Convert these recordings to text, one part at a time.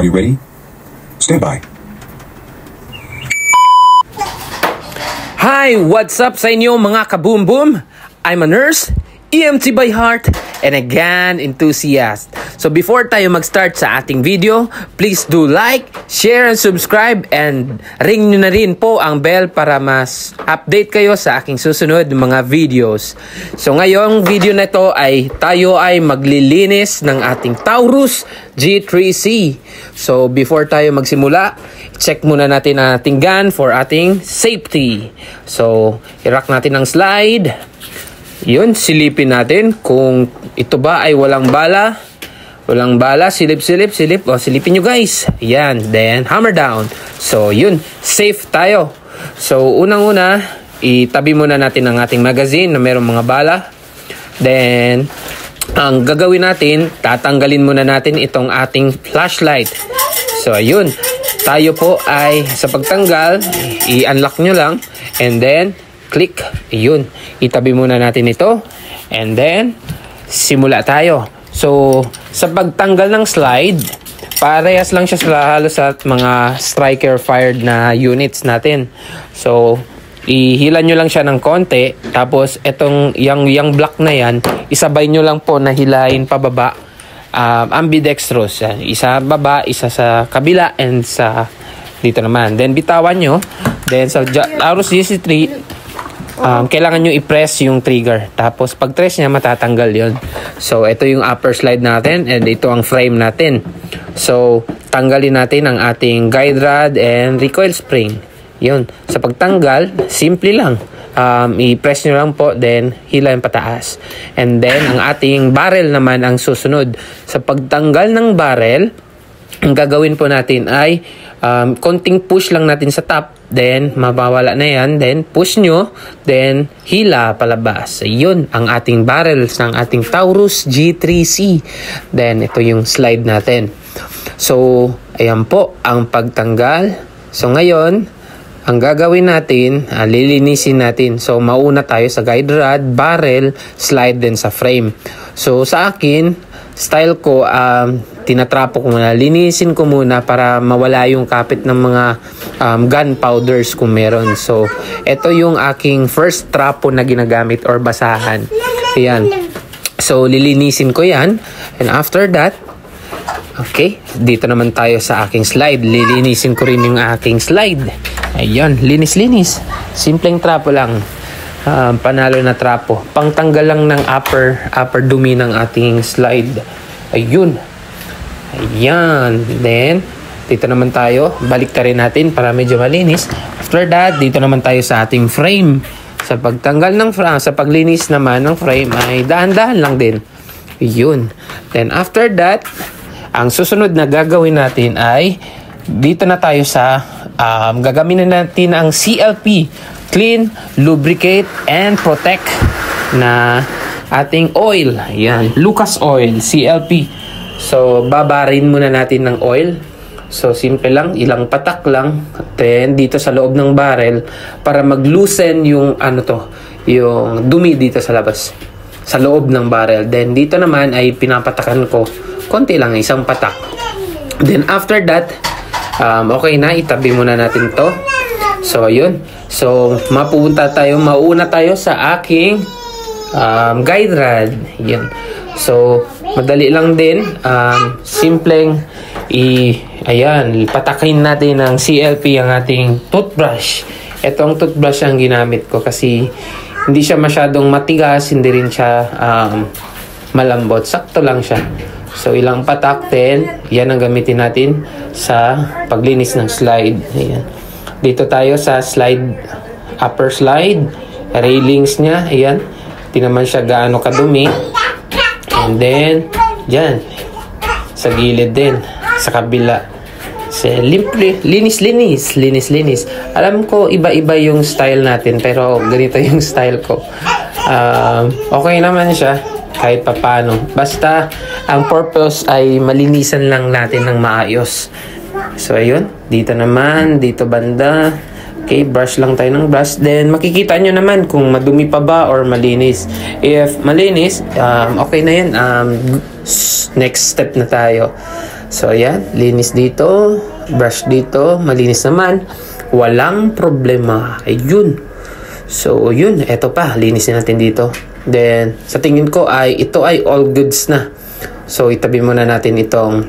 we ready? Stand by. Hi! What's up sa inyo mga kaboom boom? I'm a nurse, EMT by heart, and a GAN enthusiast. So before tayo mag-start sa ating video, please do like, share, and subscribe, and ring nyo na rin po ang bell para mas update kayo sa aking susunod mga videos. So ngayong video na ito ay tayo ay maglilinis ng ating Taurus G3C. So before tayo magsimula, check muna natin ang ating gun for ating safety. So i-rack natin ang slide. Yun, silipin natin kung ito ba ay walang bala. Walang bala, silip. O, silipin nyo guys. Yan, then hammer down. So yun, safe tayo. So unang-una, itabi muna natin ang ating magazine na mayroong mga bala. Then ang gagawin natin, tatanggalin muna natin itong ating flashlight. So ayun, tayo po ay sa pagtanggal, i-unlock nyo lang, and then click. Ayun, itabi muna natin ito, and then simula tayo. So sa pagtanggal ng slide, parehas lang siya sa halos sa mga striker fired na units natin. So ihila nyo lang siya ng konti, tapos itong yung block na yan, isabay nyo lang po na hilahin pababa, ambidextrous. Isa baba, isa sa kabila, and sa dito naman. Then bitawan nyo. Then sa Taurus GC3, kailangan nyo i-press yung trigger. Tapos pag press niya, matatanggal yon. So ito yung upper slide natin, and ito ang frame natin. So tanggalin natin ang ating guide rod and recoil spring. Yun. Sa pagtanggal, simple lang. I-press nyo lang po, then hila yung pataas. And then ang ating barrel naman ang susunod. Sa pagtanggal ng barrel, ang gagawin po natin ay konting push lang natin sa top, then mabawala na yan, then push nyo, then hila palabas. Yun ang ating barrels ng ating Taurus G3C. Then ito yung slide natin. So ayan po ang pagtanggal. So ngayon, ang gagawin natin, lilinisin natin. So mauna tayo sa guide rod, barrel, slide, then sa frame. So sa akin, style ko, tinatrapo ko muna, linisin ko muna para mawala yung kapit ng mga gunpowders kung meron. So ito yung aking first trapo na ginagamit or basahan. Ayan. So lilinisin ko yan, and after that, okay, dito naman tayo sa aking slide. Lilinisin ko rin yung aking slide. Ayan, linis. Simpleng trapo lang. Panalo na trapo. Pangtanggal lang ng upper dumi ng ating slide. Ayun. Ayan. Then, dito naman tayo. Balik ta rin natin para medyo malinis. After that, dito naman tayo sa ating frame. Sa pagtanggal ng frame, sa paglinis naman ng frame ay dahan-dahan lang din. Ayun. Then, after that, ang susunod na gagawin natin ay dito na tayo sa gagamitin natin ang CLP, Clean, Lubricate, and Protect na ating oil. Ayan, Lucas Oil, CLP. So, babarin muna natin ng oil. So, simple lang, ilang patak lang. Then, dito sa loob ng barrel para mag-loosen yung yung dumi dito sa labas. Sa loob ng barrel. Then, dito naman ay pinapatakan ko konti lang, isang patak. Then after that, okay na, itabi muna natin to. So ayun, so mauna tayo sa aking guide rod. Yan. So madali lang din, simpleng ayan, patakin natin ng CLP ang ating toothbrush. Itong toothbrush ang ginamit ko kasi hindi siya masyadong matigas, hindi rin siya malambot, sakto lang siya. So ilang patak din, yan ang gamitin natin sa paglinis ng slide. Ayan. Dito tayo sa slide, upper slide, railings niya, ayan. Di naman siya gaano kadumi. And then, dyan, sa gilid din, sa kabila. So, linis. Alam ko iba-iba yung style natin, pero ganito yung style ko. Okay naman siya. Kahit papano. Basta, ang purpose ay malinisan lang natin ng maayos. So, ayun. Dito naman. Dito banda. Okay, brush lang tayo ng brush. Then, makikita nyo naman kung madumi pa ba or malinis. If malinis, okay na yun. Next step na tayo. So ayan, linis dito, brush dito, malinis naman, walang problema. Ayun. So yun, eto pa, linisin natin dito. Then sa tingin ko ay ito ay all goods na. So itabi muna natin itong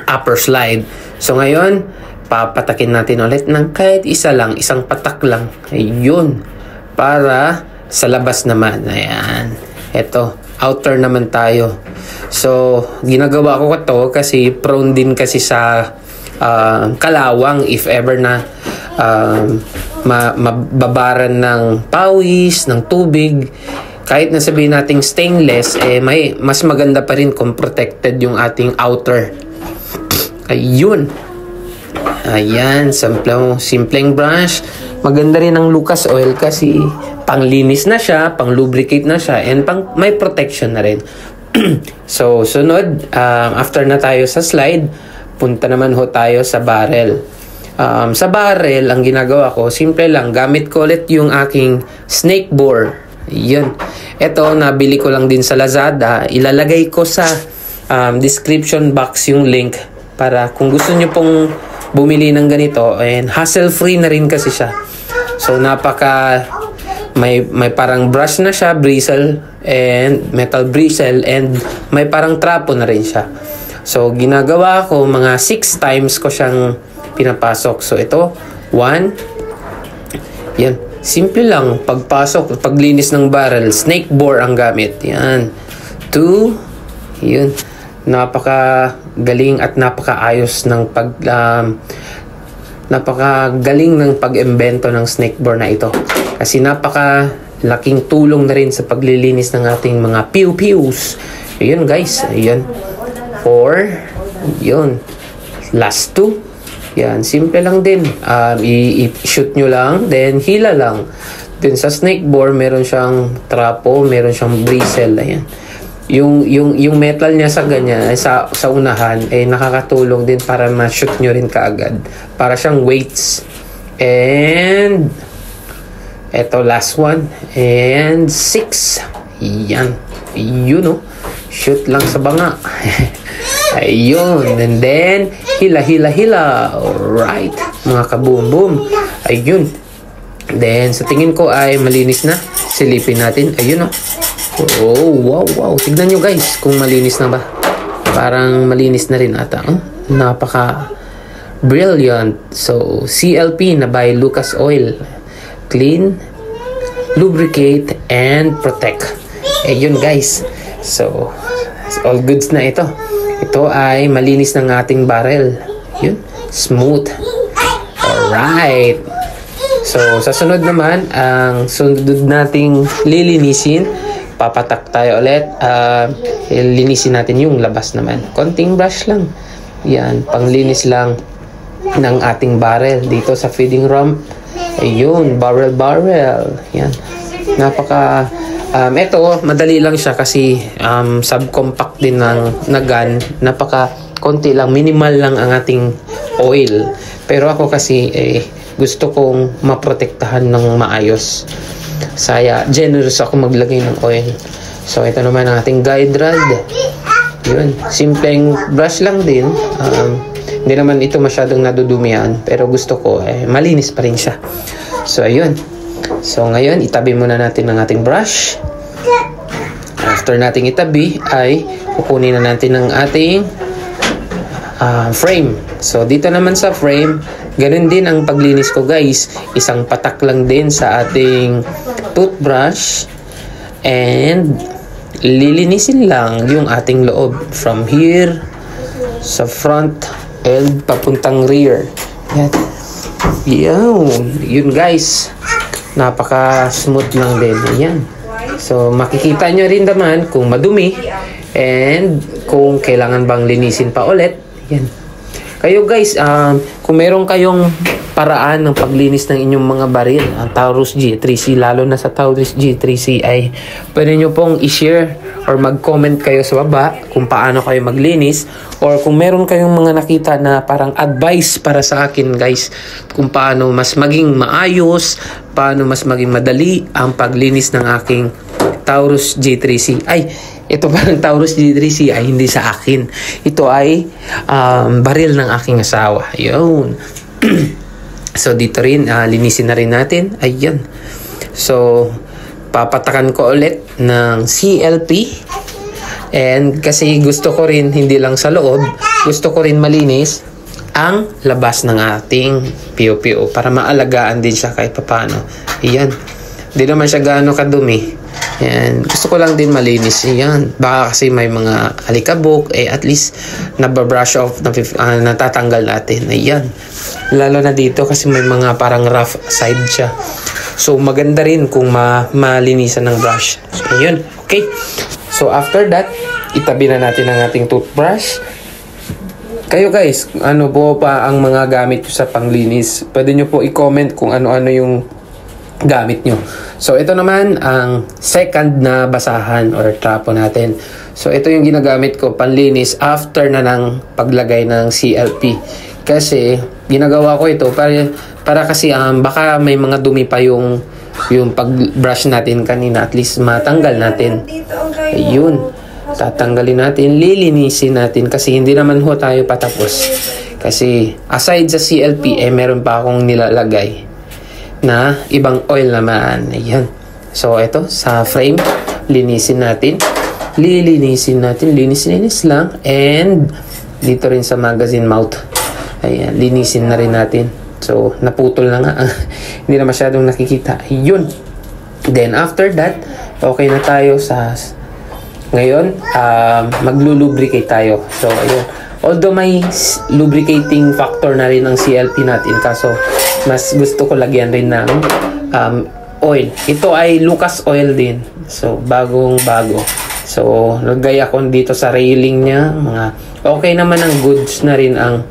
upper slide. So ngayon, papatakin natin ulit ng kahit isa lang, isang patak lang. Ayun. Para sa labas naman. Ayan. Ito, outer naman tayo. So, ginagawa ko to kasi prone din kasi sa kalawang if ever na mababaran ng pawis, ng tubig. Kahit na sabihin nating stainless, mas maganda pa rin kung protected yung ating outer. Ayun. Ayan, simpleng brush. Maganda rin ang Lucas Oil kasi panglinis na siya, pang lubricate na siya, and may protection na rin. So, sunod, after na tayo sa slide, punta naman ho tayo sa barrel. Sa barrel, ang ginagawa ko, simple lang, gamit ko ulit yung aking snake bore. Yun. Ito, nabili ko lang din sa Lazada. Ilalagay ko sa description box yung link para kung gusto nyo pong bumili ng ganito, and hassle-free na rin kasi siya. So, may parang brush na siya, bristle, and metal bristle, and may parang trapo na rin siya. So, ginagawa ko, mga 6 times ko siyang pinapasok. So, ito, 1, yan. Simple lang, pagpasok, paglinis ng barrel, snake bore ang gamit. Yan. 2, yun. Napakagaling at napakaayos ng napakagaling ng pag-imbento ng snake bore na ito. Kasi napakalaking tulong na rin sa paglilinis ng ating mga pew-pews. Ayun guys, ayun. 4, yun. Last 2. Yan, simple lang din. I-shoot nyo lang, then hila lang. Then sa snake bore, meron siyang trapo, meron siyang bristle. Ayan. Yung metal niya sa ganyan, sa unahan, nakakatulong din para ma-shoot nyo rin kaagad. Para siyang weights. And eto, last one. And 6. Yan. Yun, no? Shoot lang sa banga. Ayun. And then, hila. Alright. Mga kaboom-boom. Ayun. Then, sa tingin ko ay malinis na. Silipin natin. Ayun, no? Oh, wow. Tignan nyo guys kung malinis na ba. Parang malinis na rin ata. Oh, napaka brilliant. So, CLP na by Lucas Oil. Clean, lubricate, and protect. Ayun guys. So, all goods na ito. Ito ay malinis ng ating barrel. Yun. Smooth. Alright. So, sa sunod naman, ang sunod nating lilinisin, papatak tayo ulit. Linisin natin yung labas naman. Konting brush lang. Yan. Panglinis lang ng ating barrel. Dito sa feeding rump. Ayun. Barrel. Yan. Ito, madali lang siya kasi subcompact din na gun. Konti lang, minimal lang ang ating oil. Pero ako kasi gusto kong maprotektahan ng maayos. Saya, generous ako maglagay ng oil. So, ito naman ang ating guide rod. Yun, simpleng brush lang din. Hindi naman ito masyadong nadudumihan. Pero gusto ko, malinis pa rin siya. So, ayun. So, ngayon, itabi muna natin ang ating brush. After nating itabi, ay kukunin na natin ang ating frame. So, dito naman sa frame, ganun din ang paglinis ko guys. Isang patak lang din sa ating toothbrush. And, lilinisin lang yung ating loob. From here, sa front, and papuntang rear. Yun guys. Napaka-smooth lang din. Ayan. So, makikita nyo rin naman kung madumi and kung kailangan bang linisin pa ulit. Ayan. Kayo guys, kung meron kayong paraan ng paglinis ng inyong mga baril, ang Taurus G3C, lalo na sa Taurus G3C, ay pwede nyo pong i-share or mag-comment kayo sa baba kung paano kayo maglinis, or kung meron kayong mga nakita na parang advice para sa akin guys, kung paano mas maging maayos, paano mas maging madali ang paglinis ng aking Taurus G3C. Ay, ito parang Taurus G3C ay hindi sa akin. Ito ay baril ng aking asawa. Yun. So, dito rin, linisin na rin natin. Ayan. So, papatakan ko ulit ng CLP. And kasi gusto ko rin, hindi lang sa loob, gusto ko rin malinis ang labas ng ating PO-PO para maalagaan din siya kahit paano. Ayan. Hindi naman siya gaano kadumi. Ayan. Gusto ko lang din malinis. Ayan. Baka kasi may mga alikabok, at least nababrush off, natatanggal natin. Ayan. Lalo na dito kasi may mga parang rough side siya. So, maganda rin kung malinisan ng brush. So, ayun. Okay. So, after that, itabi na natin ang ating toothbrush. Kayo guys, ano po pa ang mga gamit nyo sa panglinis? Pwede nyo po i-comment kung ano-ano yung gamit nyo. So, ito naman ang second na basahan or trapo natin. So, ito yung ginagamit ko panlinis after na ng paglagay ng CLP. Kasi, ginagawa ko ito para kasi baka may mga dumi pa yung pag-brush natin kanina. At least matanggal natin. Ayun. Tatanggalin natin, lilinisin natin kasi hindi naman ho tayo patapos. Kasi aside sa CLP, meron pa akong nilalagay na ibang oil naman. Ayan. So, ito, sa frame, linisin natin. Lilinisin natin. Linis lang. And, dito rin sa magazine mount. Ayan, linisin na rin natin. So, naputol na nga. Hindi na masyadong nakikita. Ayun. Then, after that, okay na tayo sa... Ngayon, maglu-lubricate tayo. So, ayun. Although may lubricating factor na rin ang CLP natin, kaso mas gusto ko lagyan rin ng oil. Ito ay Lucas oil din. So, bagong-bago. So, lagay ako dito sa railing niya. Okay naman ang goods na rin ang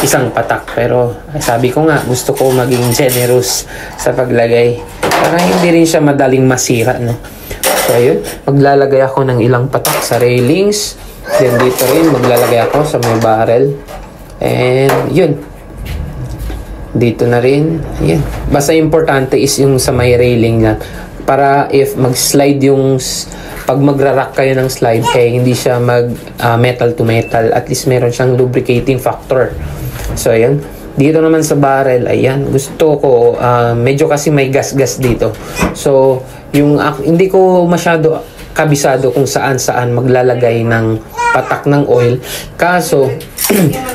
isang patak. Pero, sabi ko nga, gusto ko maging generous sa paglagay. Para hindi rin siya madaling masira, no? So, ayun. Maglalagay ako ng ilang patak sa railings. Then, dito rin, maglalagay ako sa may barrel. And, yun. Dito na rin. Ayan. Basta importante is yung sa may railing na. Para if mag-slide yung... Pag magra-rack kayo ng slide, hindi siya metal to metal. At least meron siyang lubricating factor. So, ayan. Dito naman sa barrel, ayan. Gusto ko, medyo kasi may gas-gas dito. So, hindi ko masyado kabisado kung saan-saan maglalagay ng patak ng oil. Kaso,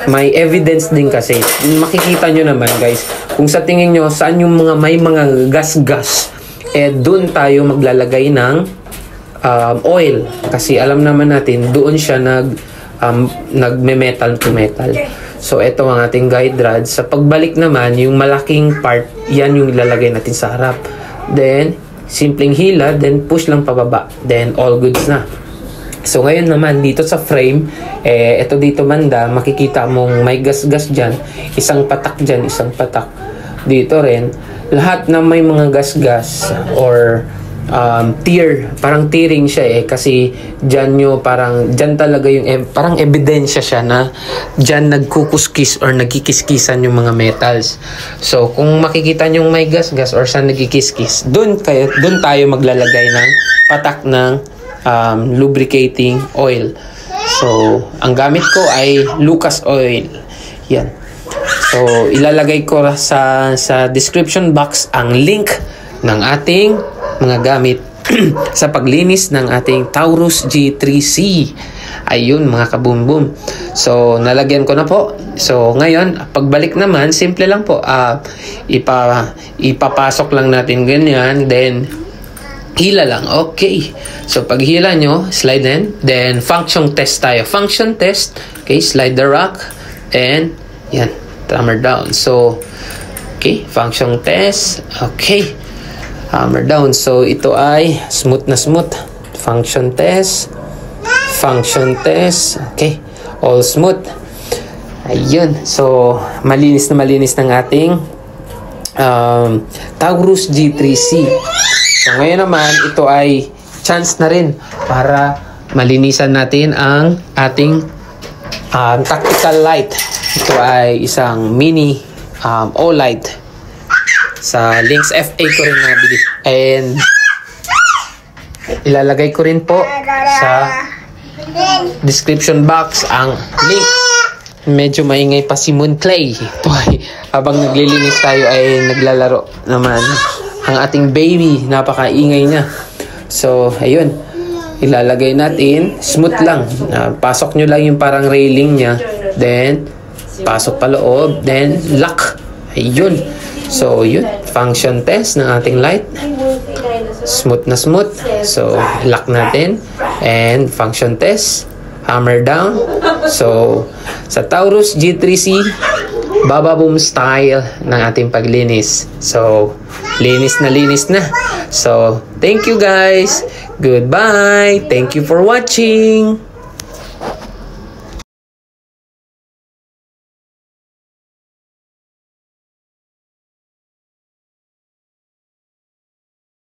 may evidence din kasi. Makikita nyo naman guys, kung sa tingin nyo, saan yung may mga gas-gas, doon tayo maglalagay ng oil. Kasi alam naman natin, doon siya nagme-metal to metal. So, ito ang ating guide rod. Sa pagbalik naman, yung malaking part, yan yung ilalagay natin sa harap. Then, simpleng hila, then push lang pababa. Then, all goods na. So, ngayon naman, dito sa frame, ito dito banda, makikita mong may gas-gas dyan. Isang patak dyan, isang patak. Dito rin, lahat na may mga gas-gas or tear, parang tearing siya kasi dyan talaga yung parang ebidensya siya na dyan nagkukuskis or nagkikiskisan yung mga metals. So, kung makikita nyo may gas-gas or saan nagkikiskis, dun tayo maglalagay ng patak ng lubricating oil. So, ang gamit ko ay Lucas oil. Yan. So, ilalagay ko sa description box ang link ng ating mga gamit sa paglinis ng ating Taurus G3C. Ayun mga kabumbum. So, nalagyan ko na po. So, ngayon, pagbalik naman, simple lang po. Ipapasok lang natin ganyan. Then, hila lang. Okay. So, pag hila nyo, slide in. Then, function test tayo. Function test. Okay, slide the rock. And, yan. Hammer down. So, okay. Function test. Okay. Hammer down. So, ito ay smooth na smooth. Function test. Function test. Okay. All smooth. Ayun. So, malinis na malinis ng ating Taurus G3C. So, ngayon naman, ito ay chance na rin para malinisan natin ang ating tactical light. Ito ay isang mini O-light. Sa Lynx FA ko rin nabili. And ilalagay ko rin po sa description box ang link. Medyo maingay pa si Moon Clay. Ito ay, habang naglilinis tayo ay naglalaro naman ang ating baby. Napakaingay niya. So, ayun. Ilalagay natin. Smooth lang. Pasok nyo lang yung parang railing niya. Then, pasok pa loob. Then, lock. Ayun. So, yun. Function test ng ating light. Smooth na smooth. So, lock natin. And, function test. Hammer down. So, sa Taurus G3C, Baba Boom style ng ating paglinis. So, linis na. So, thank you guys. Goodbye. Thank you for watching.